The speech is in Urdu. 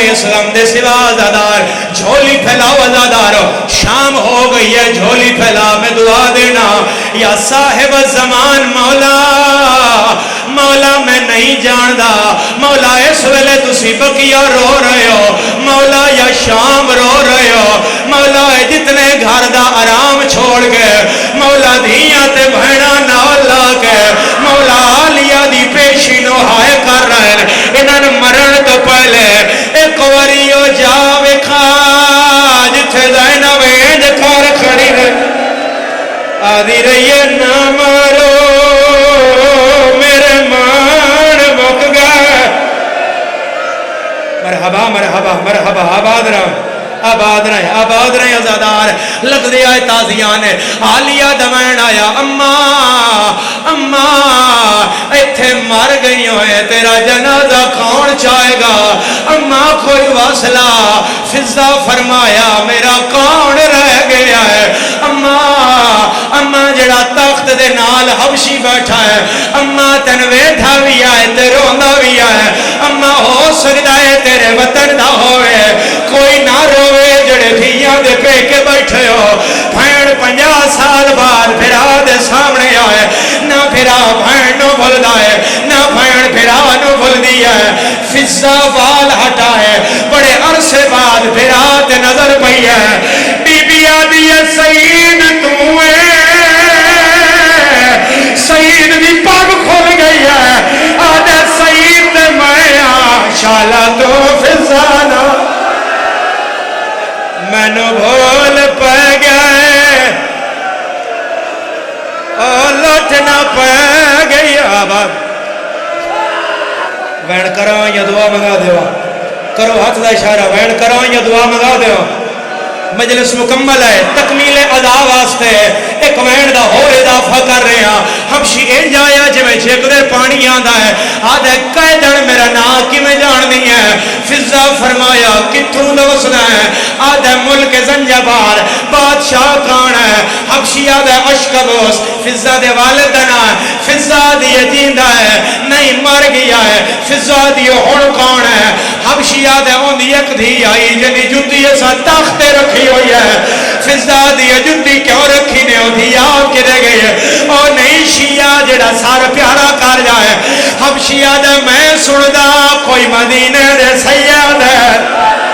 اس غم دے سوا عزادار جھولی پھیلاو عزادار شام ہو گئی ہے جھولی پھیلا میں دعا دینا یا صاحب الزمان مولا مولا میں نہیں جاندا مولا اس ویلے تسی بقیہ رو رہے ہو مولا یا شام رو رہے ہو مولا جتنے گھر دا آرام چھوڑ گئے مولا دھیاں تے بہنا نال لا کے مولا عالیہ دی پیشی نو ہائے کر رہے ہیں انہاں مرن تو پہلے ایک وریو جا وکھا جتھے زینب انج کر کھڑی رہے آدھی رہی ہے نہ مارو میرے مان مک گئے مرحبا مرحبا مرحبا آباد رہے عزادار لگ دیا ہے تازیان ہے عالیہ دمین آیا اماں ایتھے مر گئی ہوئے تیرا جنازہ کون چاہے گا اماں کوئی واصلہ فضا فرمایا میرا کون رہ گیا ہے اماں جڑا تخت دے نال حبشی بیٹھا ہے اماں تن ویٹھا بھی آئے تے روندا بھی آئے اماں ہو سکتا ہے تیرے وطن دا ہوئے کوئی نہ روے جڑے دھیاں دے پہ کے بیٹھے ہو بھین 50 سال بعد پھرا دے سامنے آئے نہ پھرا بھین نو بھول دائے نہ بھین پھرا نو بھول دیا ہے فضا وال ہٹا ہے بڑے عرصے بعد پھرا دے نظر پئی ہے بی بی آدھی ہے سعید تو سعید دی پاگ کھول گئی ہے آدھے سعید دے میں شالا تو فضانا میں نو بھول پہ گئے اور لوٹنا پہ گئی آباد وین کرو یا دعا منگا دیو کرو ہاتھ دا اشارہ وین کرو یا دعا منگا دیو مجلس مکمل ہے تکمیل ادا واسطے ایک وین دا ہو اضافہ کر رہے ہیں حبشی ان جایا جی میں چھکدے پانی آندا ہے آدھے قیدن میرا نام کی میں جان نہیں ہے فضا فرمایا کتھوں دوسنا ہے آدھے ملک زنجبار بادشاہ کان ہے حبشی آدھے اشکبوس فضا دے والدنا ہے فضا دی جیندہ ہے نہیں مر گیا ہے فضا دی ہون کان ہے حبشی آدھے ان دی ایک دھی آئی جنی جتی ایسا تخت رکھی ہوئی ہے فضا دی جتی کیوں رکھی نے ہو دھی آپ کے دے گئی ہے اور نہیں شیعہ جڑا سار پیارا کر جائے حبشی آدھے میں سندا کوئی مدینے دے سید ہے